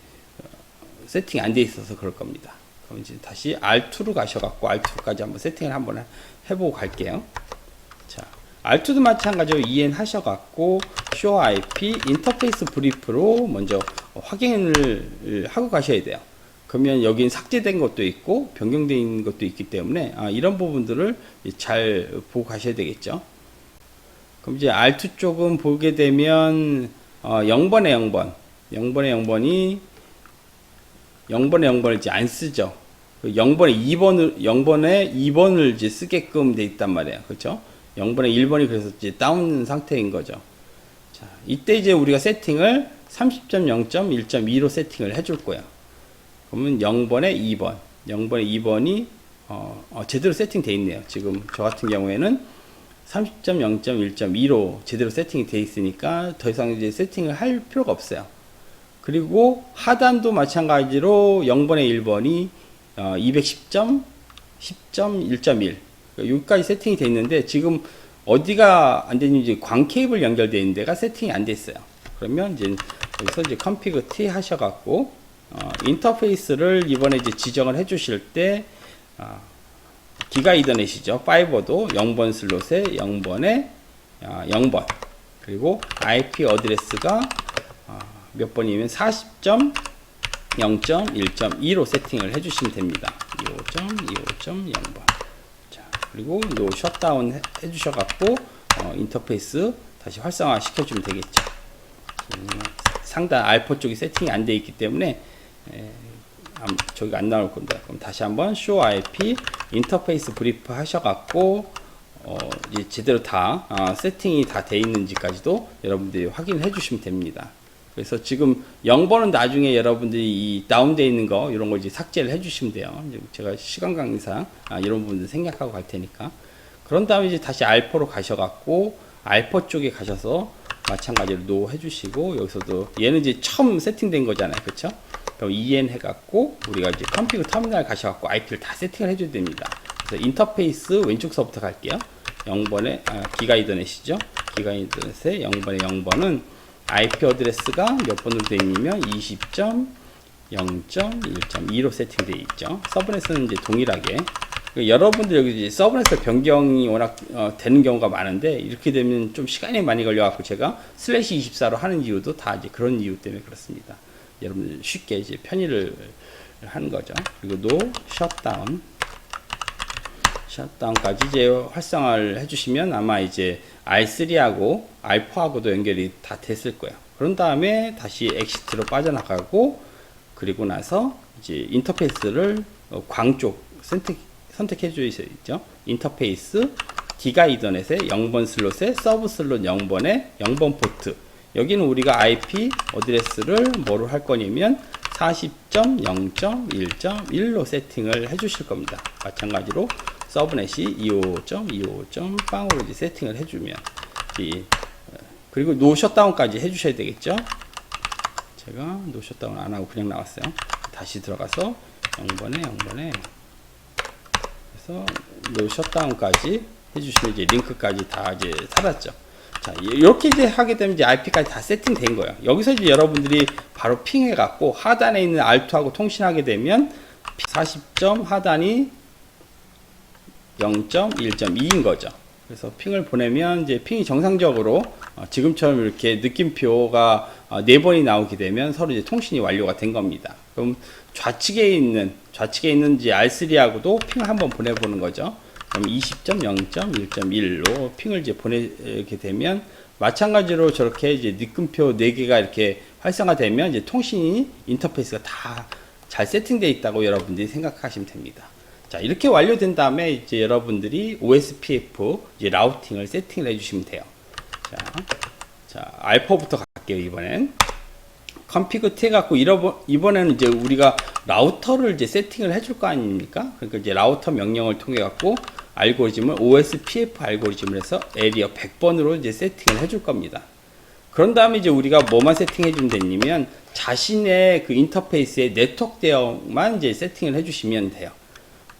Speaker 1: 세팅이 안 돼 있어서 그럴 겁니다. 그럼 이제 다시 R2로 가셔갖고 R2까지 한번 세팅을 한번 해보고 갈게요. 자, R2도 마찬가지로 EN 하셔갖고 show IP 인터페이스 브리프로 먼저 확인을 하고 가셔야 돼요. 그러면 여긴 삭제된 것도 있고 변경된 것도 있기 때문에 이런 부분들을 잘 보고 가셔야 되겠죠. 그럼 이제 R2 쪽은 보게 되면 0번에 0번을 이제 안 쓰죠. 0번에 2번을 이제 쓰게끔 돼 있단 말이에요. 그렇죠? 0번에 1번이 그래서 이제 다운 상태인 거죠. 자, 이때 이제 우리가 세팅을 30.0.1.2로 세팅을 해줄 거예요. 그러면 0번에 2번이 제대로 세팅되어 있네요. 지금 저 같은 경우에는 30.0.1.2로 제대로 세팅이 되어 있으니까 더 이상 이제 세팅을 할 필요가 없어요. 그리고 하단도 마찬가지로 0번에 1번이 210.10.1.1 여기까지 세팅이 되어 있는데, 지금 어디가 안 되는지 광 케이블 연결되어 있는 데가 세팅이 안 됐어요. 그러면 이제 여기서 이제 config t 하셔갖고 인터페이스를 이번에 이제 지정을 해 주실 때 기가 이더넷이죠. 파이버도 0번 슬롯에 0번에 0번, 그리고 IP 어드레스가 몇 번이면 40.0.1.2로 세팅을 해주시면 됩니다. 25.0번. 자, 그리고 노 셧다운 해주셔갖고 인터페이스 다시 활성화 시켜주면 되겠죠. 상단 알포 쪽이 세팅이 안 돼 있기 때문에 저기가 안 나올 겁니다. 그럼 다시 한번 show IP 인터페이스 브리프 하셔갖고 이제 제대로 다 세팅이 다 돼 있는지까지도 여러분들이 확인을 해주시면 됩니다. 그래서 지금 0번은 나중에 여러분들이 이 다운되어 있는 거 이런 걸 이제 삭제를 해주시면 돼요. 제가 시간 관계상 이런 부분들 생략하고 갈 테니까. 그런 다음에 이제 다시 알포로 가셔갖고 알포 쪽에 가셔서 마찬가지로 노 해주시고, 여기서도 얘는 이제 처음 세팅된 거잖아요, 그렇죠? 그럼 EN 해갖고 우리가 이제 컴퓨터 터미널 가셔갖고 IP를 다 세팅을 해줘야 됩니다. 그래서 인터페이스 왼쪽서부터 갈게요. 0번에 기가 이더넷이죠. 기가 이더넷에 0번에 0번은 IP 어드레스가 몇 번으로 되어 있냐면 20.0.1.2로 세팅되어 있죠. 서브넷은 이제 동일하게. 여러분들 여기 이제 서브넷 변경이 워낙 되는 경우가 많은데, 이렇게 되면 좀 시간이 많이 걸려갖고 제가 슬래시 24로 하는 이유도 다 이제 그런 이유 때문에 그렇습니다. 여러분들 쉽게 이제 편의를 하는 거죠. 그리고 노 셧다운까지 이제 활성화를 해주시면 아마 이제 R3하고 R4하고도 연결이 다 됐을 거예요. 그런 다음에 다시 엑시트로 빠져나가고, 그리고 나서 이제 인터페이스를 광 쪽 선택해 주셔야죠. 인터페이스 기가 이더넷에 0번 슬롯에 서브 슬롯 0번에 0번 포트. 여기는 우리가 IP 어드레스를 뭐로 할 거냐면 40.0.1.1로 세팅을 해 주실 겁니다. 마찬가지로 서브넷이 25.25.빵으로 이제 세팅을 해주면, 그리고 노 셧다운까지 해주셔야 되겠죠. 제가 노 셧다운 안 하고 그냥 나왔어요. 다시 들어가서 0번에 그래서 요 셧다운까지 해주시면 이제 링크까지 다 이제 살았죠. 자, 이렇게 이제 하게 되면 이제 IP까지 다 세팅된 거예요. 여기서 이제 여러분들이 바로 핑해갖고 하단에 있는 R2하고 통신하게 되면 40점 하단이 0.1.2인 거죠. 그래서 핑을 보내면 이제 핑이 정상적으로 지금처럼 이렇게 느낌표가 4번이 나오게 되면 서로 이제 통신이 완료가 된 겁니다. 그럼 좌측에 있는 이제 R3하고도 핑을 한번 보내보는 거죠. 그럼 20.0.1.1로 핑을 이제 보내게 되면 마찬가지로 저렇게 이제 느낌표 4개가 이렇게 활성화되면 이제 통신이 인터페이스가 다 잘 세팅되어 있다고 여러분들이 생각하시면 됩니다. 자, 이렇게 완료된 다음에 이제 여러분들이 OSPF 이제 라우팅을 세팅을 해주시면 돼요. 자, 알파부터 갈게요. 이번엔 컨피그 T 해갖고 이번에는 이제 우리가 라우터를 이제 세팅을 해줄 거 아닙니까? 그러니까 이제 라우터 명령을 통해 갖고 알고리즘을 OSPF 알고리즘을 해서 에리어 100번으로 이제 세팅을 해줄 겁니다. 그런 다음에 이제 우리가 뭐만 세팅해 주면 되냐면 자신의 그 인터페이스의 네트워크 대역만 이제 세팅을 해주시면 돼요.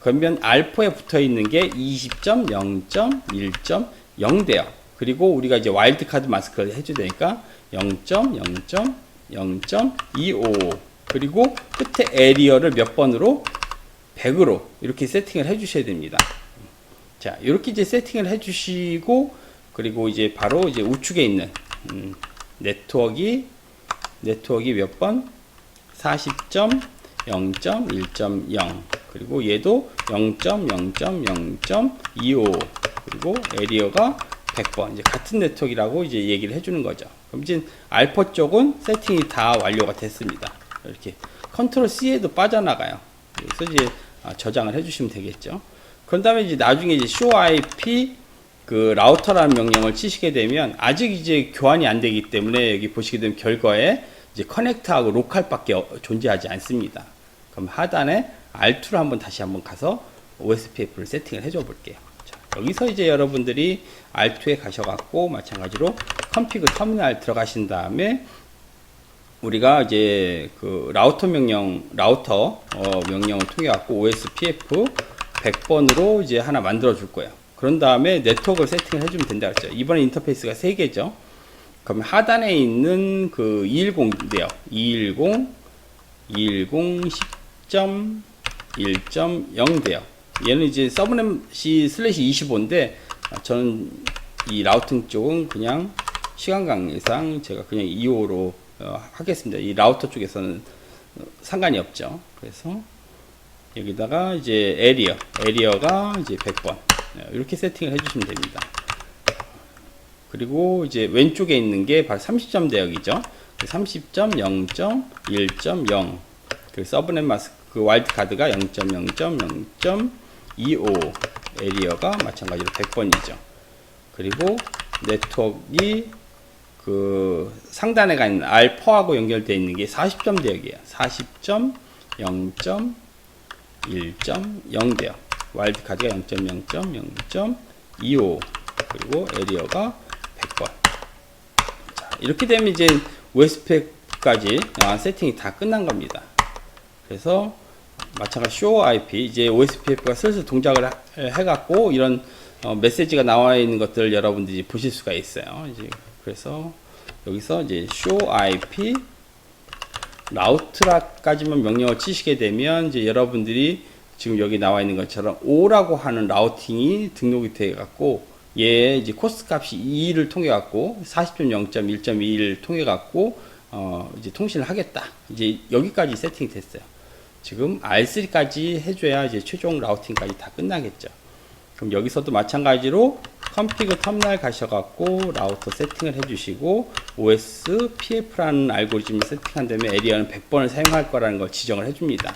Speaker 1: 그러면 알포에 붙어 있는 게 20.0.1.0 돼요. 그리고 우리가 이제 와일드카드 마스크를 해줘야 되니까 0.0.0.25 그리고 끝에 에리어를 몇 번으로 100으로 이렇게 세팅을 해주셔야 됩니다. 자, 이렇게 이제 세팅을 해주시고 그리고 이제 바로 이제 우측에 있는 네트워크 몇 번? 40.0.1.0 그리고 얘도 0.0.0.25 그리고 에리어가 100번 이제 같은 네트워크라고 이제 얘기를 해주는 거죠. 그럼 이제 알파 쪽은 세팅이 다 완료가 됐습니다. 이렇게 컨트롤 C에도 빠져나가요. 그래서 이제 저장을 해주시면 되겠죠. 그런 다음에 이제 나중에 이제 show IP 그 라우터라는 명령을 치시게 되면 아직 이제 교환이 안 되기 때문에 여기 보시게 되면 결과에 이제 커넥트하고 로컬밖에 존재하지 않습니다. 그럼 하단에 R2를 한번 다시 한번 가서 OSPF를 세팅을 해줘 볼게요. 자, 여기서 이제 여러분들이 R2에 가셔갖고 마찬가지로 컨피그 터미널 들어가신 다음에 우리가 이제 그 라우터 명령을 통해 갖고 OSPF 100번으로 이제 하나 만들어 줄 거예요. 그런 다음에 네트워크를 세팅을 해주면 된다 그랬죠. 이번에 인터페이스가 3개죠. 그럼 하단에 있는 그 210인데요. 210.10.1.0 돼요. 얘는 이제 서브넷이 슬래시 25인데 저는 이 라우팅 쪽은 그냥 시간 관계상 제가 그냥 25로 하겠습니다. 이 라우터 쪽에서는 상관이 없죠. 그래서 여기다가 이제 에리어가 이제 100번 이렇게 세팅을 해주시면 됩니다. 그리고 이제 왼쪽에 있는 게 바로 30점 대역이죠. 30.0.1.0 그 서브넷 마스크 그 와일드 카드가 0.0.0.25 에리어가 마찬가지로 100번이죠. 그리고 네트워크가 그 상단에 가 있는 알파하고 연결되어 있는 게 40점 대역이에요. 40.0.1.0 대역. 와일드 카드가 0.0.0.25 그리고 에리어가 100번. 자, 이렇게 되면 이제 OSPF까지 세팅이 다 끝난 겁니다. 그래서 마찬가지 show IP 이제 OSPF가 슬슬 동작을 해갖고 이런 메시지가 나와 있는 것들을 여러분들이 보실 수가 있어요. 이제 그래서 여기서 이제 show IP 라우트라까지만 명령을 치시게 되면 이제 여러분들이 지금 여기 나와 있는 것처럼 O라고 하는 라우팅이 등록이 되어 갖고 얘 이제 코스트 값이 2를 통해 갖고 40.0.1.21을 통해 갖고 이제 통신을 하겠다. 이제 여기까지 세팅이 됐어요. 지금 R3까지 해줘야 이제 최종 라우팅까지 다 끝나겠죠. 그럼 여기서도 마찬가지로 컨피그 터미널 가셔갖고 라우터 세팅을 해주시고 OSPF라는 알고리즘을 세팅한 다음에 에리어는 100번을 사용할 거라는 걸 지정을 해줍니다.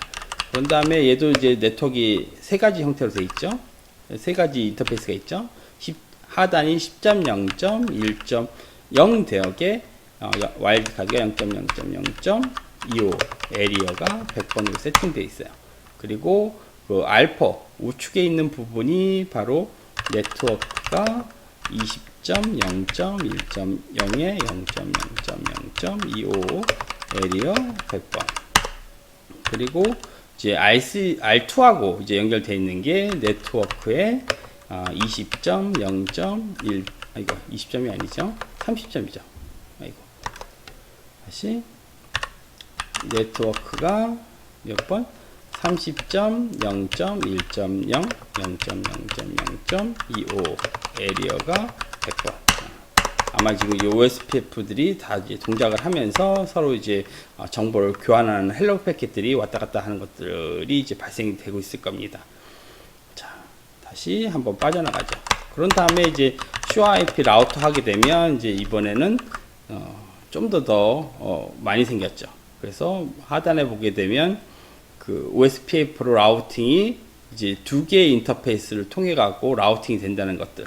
Speaker 1: 그런 다음에 얘도 이제 네트워크 3가지 형태로 되어 있죠. 3가지 인터페이스가 있죠. 하단이 10.0.1.0 대역에 와일드 카드가 0.0.0.25 에리어가 100번으로 세팅되어 있어요. 그리고 그 알파 우측에 있는 부분이 바로 네트워크가 20.0.1.0에 0.0.0.25 에리어 100번. 그리고 이제 R2하고 이제 연결되어 있는 게 네트워크의 20.0.1 이거 20점이 아니죠. 30점이죠. 아이고. 다시 네트워크가 몇 번? 30.0.1.0 0.0.0.25 에리어가 100번. 아마 지금 이 OSPF들이 다 이제 동작을 하면서 서로 이제 정보를 교환하는 헬로 패킷들이 왔다 갔다 하는 것들이 이제 발생이 되고 있을 겁니다. 자, 다시 한번 빠져나가죠. 그런 다음에 이제 ShoreIP 라우터 하게 되면 이제 이번에는 좀 더 많이 생겼죠. 그래서 하단에 보게 되면 그 OSPF 라우팅이 이제 두 개의 인터페이스를 통해 갖고 라우팅이 된다는 것들.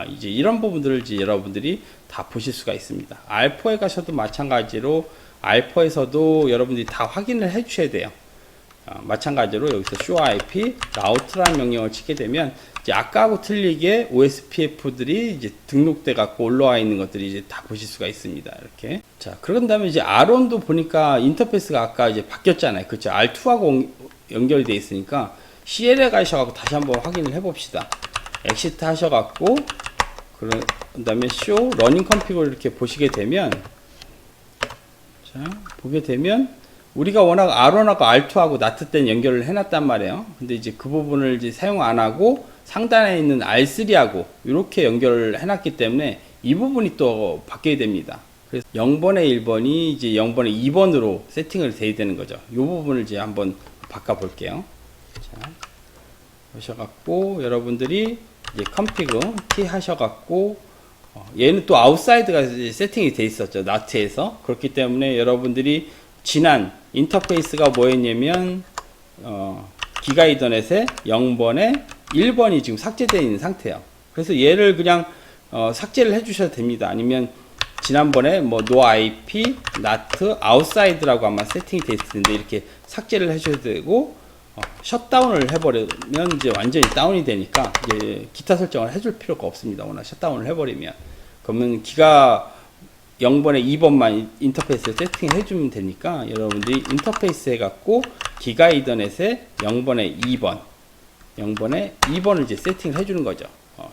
Speaker 1: 이제 이런 부분들을 이제 여러분들이 다 보실 수가 있습니다. R4에 가셔도 마찬가지로 R4에서도 여러분들이 다 확인을 해 주셔야 돼요. 마찬가지로 여기서 ShoreIP 라우트라는 명령을 치게 되면 이제 아까하고 틀리게 OSPF들이 이제 등록돼 갖고 올라와 있는 것들이 이제 다 보실 수가 있습니다. 이렇게. 자, 그런 다음에 이제 R1도 보니까 인터페이스가 아까 이제 바뀌었잖아요. 그렇죠. R2하고 연결되어 있으니까 CL에 가셔갖고 다시 한번 확인을 해 봅시다. 엑시트 하셔갖고 그런 다음에 show running config을 이렇게 보시게 되면 자, 보게 되면 우리가 워낙 R1하고 R2하고 NAT 때는 연결을 해놨단 말이에요. 근데 이제 그 부분을 이제 사용 안 하고 상단에 있는 R3하고 이렇게 연결을 해놨기 때문에 이 부분이 또 바뀌게 됩니다. 그래서 0번에 1번이 이제 0번에 2번으로 세팅을 돼야 되는 거죠. 이 부분을 이제 한번 바꿔 볼게요. 자, 보셔갖고 여러분들이 이제 config T 하셔갖고 얘는 또 아웃사이드가 세팅이 돼 있었죠. NAT에서. 그렇기 때문에 여러분들이 지난 인터페이스가 뭐였냐면 기가 이더넷에 0번에 1번이 지금 삭제되어 있는 상태예요. 그래서 얘를 그냥 삭제를 해 주셔도 됩니다. 아니면 지난번에 뭐 no IP, NAT, outside라고 아마 세팅이 되어 있을 텐데 이렇게 삭제를 해줘야 되고 셧다운을 해버리면 이제 완전히 다운이 되니까 이제 기타 설정을 해줄 필요가 없습니다. 워낙 셧다운을 해버리면 그러면 기가 0번에 2번만 인터페이스를 세팅을 해주면 되니까 여러분들이 인터페이스 해갖고 기가 이더넷에 0번에 2번을 이제 세팅을 해주는 거죠.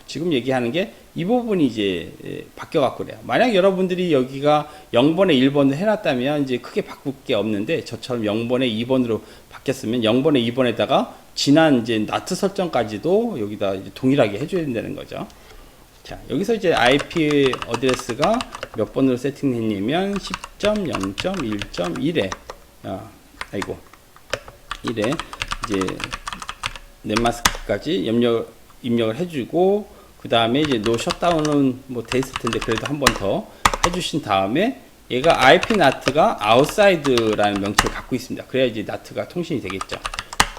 Speaker 1: 지금 얘기하는 게 이 부분이 이제 바뀌어갖고 그래요. 만약 여러분들이 여기가 0번에 1번을 해놨다면 이제 크게 바꿀 게 없는데 저처럼 0번에 2번으로 바뀌었으면 0번에 2번에다가 지난 이제 NAT 설정까지도 여기다 이제 동일하게 해줘야 된다는 거죠. 자, 여기서 이제 IP 어드레스가 몇 번으로 세팅했냐면 10.0.1.1에 아이고 1에 이제 넷마스크까지 입력을 해주고 그 다음에 이제 노 셧다운은 뭐 돼 있을 텐데 그래도 한 번 더 해주신 다음에 얘가 IP NAT가 outside라는 명칭을 갖고 있습니다. 그래야 이제 NAT가 통신이 되겠죠.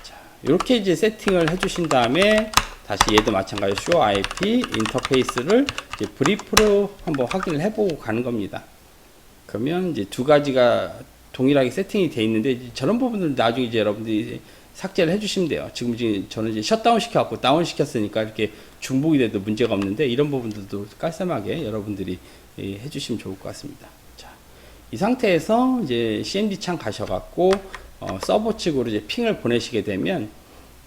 Speaker 1: 자, 이렇게 이제 세팅을 해주신 다음에 다시 얘도 마찬가지로 show IP 인터페이스를 이제 브리프로 한번 확인을 해보고 가는 겁니다. 그러면 이제 두 가지가 동일하게 세팅이 되어 있는데 저런 부분들 나중에 이제 여러분들이 삭제를 해주시면 돼요. 지금 이제 저는 이제 셧다운 시켜갖고 다운 시켰으니까 이렇게 중복이 돼도 문제가 없는데 이런 부분들도 깔끔하게 여러분들이 해주시면 좋을 것 같습니다. 자, 이 상태에서 이제 CMD 창 가셔갖고 서버 측으로 이제 핑을 보내시게 되면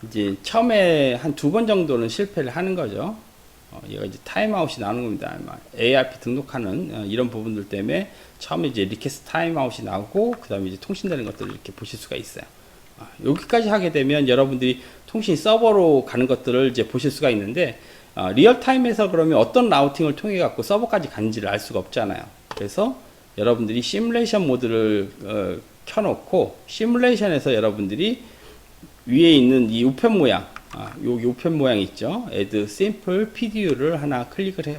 Speaker 1: 이제 처음에 한 2번 정도는 실패를 하는 거죠. 얘가 이제 타임아웃이 나오는 겁니다. ARP 등록하는 이런 부분들 때문에 처음에 이제 리퀘스트 타임아웃이 나오고 그 다음에 이제 통신되는 것들을 이렇게 보실 수가 있어요. 여기까지 하게 되면 여러분들이 통신 서버로 가는 것들을 이제 보실 수가 있는데 리얼타임에서 그러면 어떤 라우팅을 통해 갖고 서버까지 가는지를 알 수가 없잖아요. 그래서 여러분들이 시뮬레이션 모드를 켜놓고 시뮬레이션에서 여러분들이 위에 있는 이 우편 모양 여기 우편 모양 있죠. add simple PDU를 하나 클릭을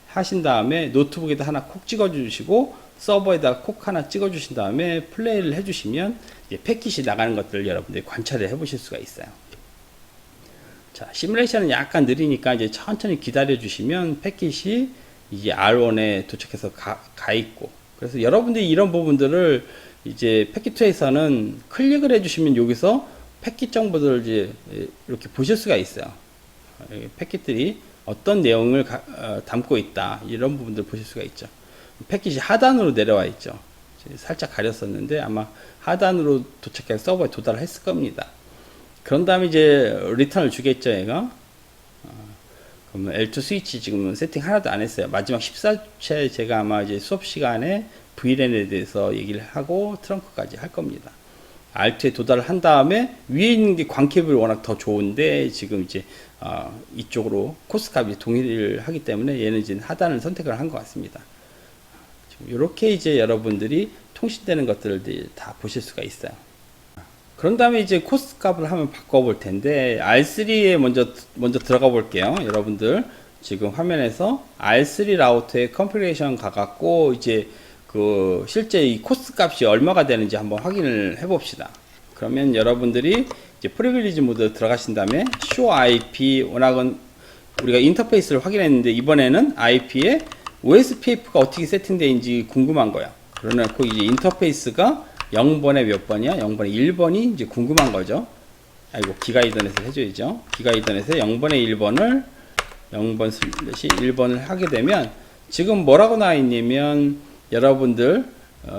Speaker 1: 하신 다음에 노트북에다 하나 콕 찍어 주시고 서버에다 콕 하나 찍어 주신 다음에 플레이를 해 주시면 이제 패킷이 나가는 것들을 여러분들이 관찰을 해 보실 수가 있어요. 자, 시뮬레이션은 약간 느리니까 이제 천천히 기다려 주시면 패킷이 이제 R1에 도착해서 가 있고, 그래서 여러분들이 이런 부분들을 이제 패킷2에서는 클릭을 해 주시면 여기서 패킷 정보들을 이제 이렇게 보실 수가 있어요. 패킷들이 어떤 내용을 담고 있다, 이런 부분들 보실 수가 있죠. 패킷이 하단으로 내려와 있죠. 살짝 가렸었는데 아마 하단으로 도착해서 서버에 도달을 했을 겁니다. 그런 다음에 이제 리턴을 주겠죠, 얘가. 그러면 L2 스위치 지금 세팅 하나도 안 했어요. 마지막 14회 제가 아마 이제 수업 시간에 VLAN에 대해서 얘기를 하고 트렁크까지 할 겁니다. R2에 도달을 한 다음에 위에 있는 게 광캡이 워낙 더 좋은데 지금 이제 이쪽으로 코스 값이 동일을 하기 때문에 얘는 이제 하단을 선택을 한 것 같습니다. 이렇게 이제 여러분들이 통신되는 것들을 다 보실 수가 있어요. 그런 다음에 이제 코스 값을 한번 바꿔볼 텐데 R3에 먼저 들어가 볼게요. 여러분들 지금 화면에서 R3 라우터의 컨피그레이션 가갖고 이제 그 실제 이 코스 값이 얼마가 되는지 한번 확인을 해 봅시다. 그러면 여러분들이 이제 프리빌리지 모드 들어가신 다음에 show IP 워낙은 우리가 인터페이스를 확인했는데 이번에는 IP에 OSPF가 어떻게 세팅되는지 궁금한 거야. 그러놓고 이제 인터페이스가 0번에 몇 번이야? 0번에 1번이 이제 궁금한 거죠. 아이고, 기가이더넷을 해줘야죠. 기가이더넷에 0번에 1번을 0번 슬래시 1번을 하게 되면 지금 뭐라고 나와 있냐면 여러분들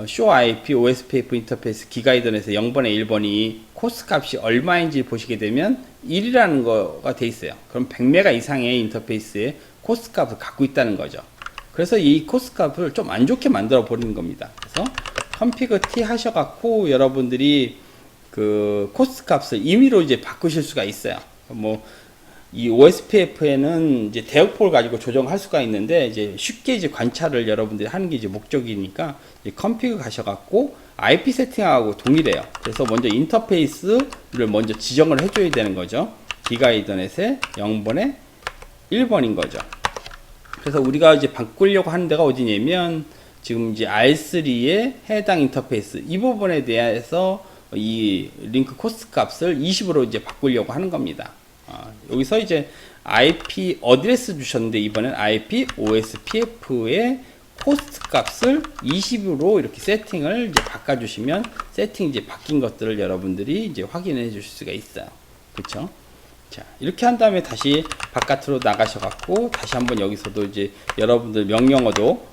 Speaker 1: show IP OSPF 인터페이스 기가이더넷에 0번에 1번이 코스 값이 얼마인지 보시게 되면 1이라는 거가 돼 있어요. 그럼 100메가 이상의 인터페이스에 코스 값을 갖고 있다는 거죠. 그래서 이 코스 값을 좀 안 좋게 만들어 버리는 겁니다. 그래서 config t 하셔갖고 여러분들이 그 코스 값을 임의로 이제 바꾸실 수가 있어요. 뭐 이 OSPF에는 이제 대역폭을 가지고 조정할 수가 있는데 이제 쉽게 이제 관찰을 여러분들이 하는 게 이제 목적이니까 이제 config 가셔갖고 IP 세팅하고 동일해요. 그래서 먼저 인터페이스를 먼저 지정을 해줘야 되는 거죠. 기가이더넷에 0번에 1번인 거죠. 그래서 우리가 이제 바꾸려고 하는 데가 어디냐면 지금 이제 R3의 해당 인터페이스 이 부분에 대해서 이 링크 코스 값을 20으로 이제 바꾸려고 하는 겁니다. 여기서 이제 IP 어드레스 주셨는데 이번엔 IP OSPF의 코스트 값을 20으로 이렇게 세팅을 이제 바꿔주시면 세팅이 이제 바뀐 것들을 여러분들이 이제 확인해 주실 수가 있어요. 그렇죠? 자, 이렇게 한 다음에 다시 바깥으로 나가셔 갖고 다시 한번 여기서도 이제 여러분들 명령어도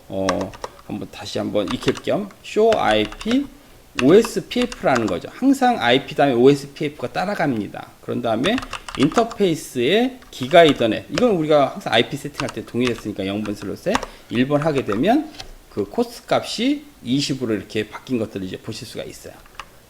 Speaker 1: 한번 다시 한번 익힐 겸 show IP OSPF라는 거죠. 항상 IP 다음에 OSPF가 따라갑니다. 그런 다음에 인터페이스의 기가이더넷 이건 우리가 항상 IP 세팅할 때 동일했으니까 0번 슬롯에 1번 하게 되면 그 코스 값이 20으로 이렇게 바뀐 것들을 이제 보실 수가 있어요.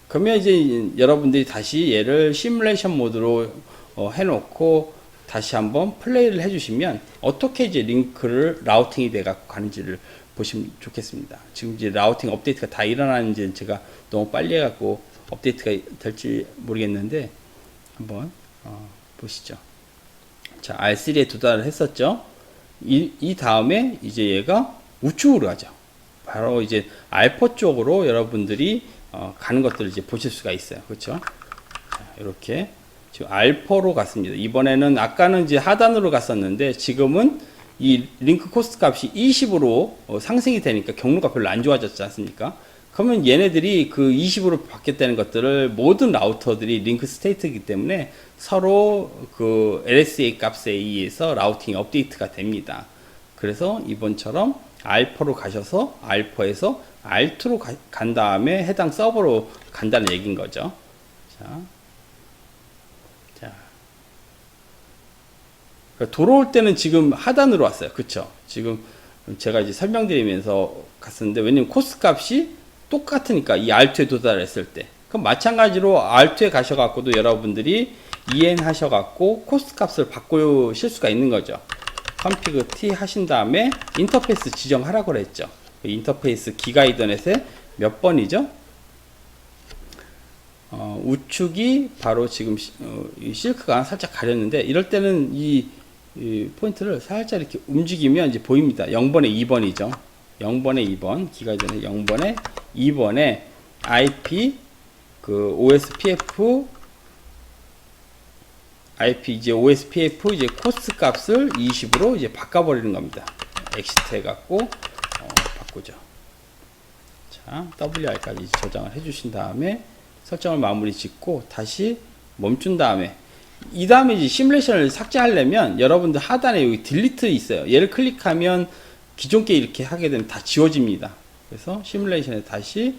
Speaker 1: 그러면 이제 여러분들이 다시 얘를 시뮬레이션 모드로 해놓고 다시 한번 플레이를 해주시면 어떻게 이제 링크를 라우팅이 돼 갖고 가는지를 보시면 좋겠습니다. 지금 이제 라우팅 업데이트가 다 일어나는지 제가 너무 빨리 해갖고 업데이트가 될지 모르겠는데 한번 보시죠. 자, R3에 도달을 했었죠. 이 다음에 이제 얘가 우측으로 가죠. 바로 이제 알포 쪽으로 여러분들이 가는 것들을 이제 보실 수가 있어요. 그렇죠? 자, 이렇게 지금 알포로 갔습니다. 이번에는 아까는 이제 하단으로 갔었는데 지금은 이 링크 코스트 값이 20으로 상승이 되니까 경로가 별로 안 좋아졌지 않습니까? 그러면 얘네들이 그 20으로 바뀌었다는 것들을 모든 라우터들이 링크 스테이트이기 때문에 서로 그 LSA 값에 의해서 라우팅이 업데이트가 됩니다. 그래서 이번처럼 알파로 가셔서 알파에서 R2로 간 다음에 해당 서버로 간다는 얘기인 거죠. 자. 돌아올 때는 지금 하단으로 왔어요. 그쵸? 지금 제가 이제 설명드리면서 갔었는데, 왜냐면 코스 값이 똑같으니까, 이 R2에 도달했을 때. 그럼 마찬가지로 R2에 가셔갖고도 여러분들이 EN 하셔갖고 코스 값을 바꾸실 수가 있는 거죠. config t 하신 다음에 인터페이스 지정하라고 그랬죠. 인터페이스 기가이더넷에 몇 번이죠? 우측이 바로 지금 이 실크가 살짝 가렸는데, 이럴 때는 이 포인트를 살짝 이렇게 움직이면 이제 보입니다. 0번에 2번이죠. 0번에 2번, 기가이더넷 0번에 2번에 IP 그 OSPF IP 이제 OSPF 이제 코스 값을 20으로 이제 바꿔버리는 겁니다. 엑시트 해갖고 바꾸죠. 자, WR까지 저장을 해주신 다음에 설정을 마무리 짓고 다시 멈춘 다음에, 이 다음에 이제 시뮬레이션을 삭제하려면 여러분들 하단에 여기 딜리트 있어요. 얘를 클릭하면 기존 게 이렇게 하게 되면 다 지워집니다. 그래서 시뮬레이션에 다시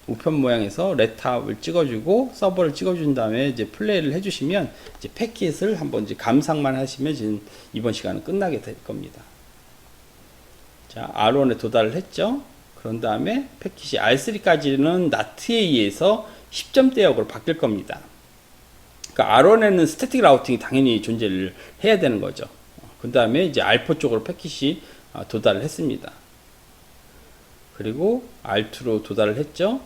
Speaker 1: 우편 모양에서 레탑을 찍어주고 서버를 찍어준 다음에 이제 플레이를 해주시면 이제 패킷을 한번 이제 감상만 하시면 지금 이번 시간은 끝나게 될 겁니다. 자, R1에 도달을 했죠. 그런 다음에 패킷이 R3까지는 NAT에서 10점대역으로 바뀔 겁니다. 그러니까 R1에는 스태틱 라우팅이 당연히 존재를 해야 되는 거죠. 그 다음에 이제 R4 쪽으로 패킷이 도달을 했습니다. 그리고 R2로 도달을 했죠.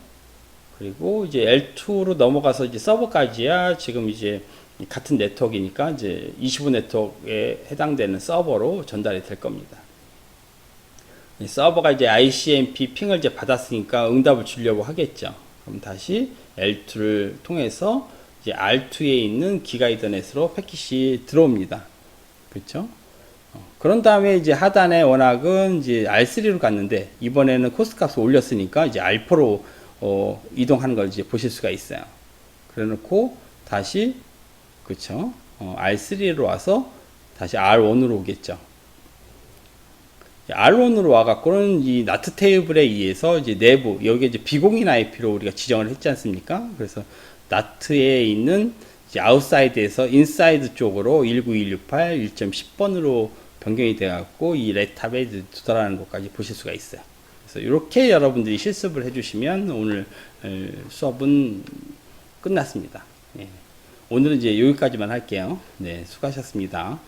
Speaker 1: 그리고 이제 L2로 넘어가서 이제 서버까지야 지금 이제 같은 네트워크이니까 이제 25 네트워크에 해당되는 서버로 전달이 될 겁니다. 이 서버가 이제 ICMP 핑을 이제 받았으니까 응답을 주려고 하겠죠. 그럼 다시 L2를 통해서 이제 R2에 있는 기가이더넷으로 패킷이 들어옵니다. 그렇죠? 그런 다음에 이제 하단에 워낙은 이제 R3로 갔는데 이번에는 코스트 값을 올렸으니까 이제 R4로 이동하는 걸 이제 보실 수가 있어요. 그래 놓고 다시 그쵸? R3로 와서 다시 R1으로 오겠죠. R1으로 와갖고는 이 NAT 테이블에 의해서 이제 내부, 여기 이제 비공인 IP로 우리가 지정을 했지 않습니까? 그래서 NAT에 있는 이제 아웃사이드에서 인사이드 쪽으로 19168 1.10번으로 변경이 돼갖고 이 레탑에 도달하는 것까지 보실 수가 있어요. 그래서 이렇게 여러분들이 실습을 해주시면 오늘 수업은 끝났습니다. 네. 오늘은 이제 여기까지만 할게요. 네, 수고하셨습니다.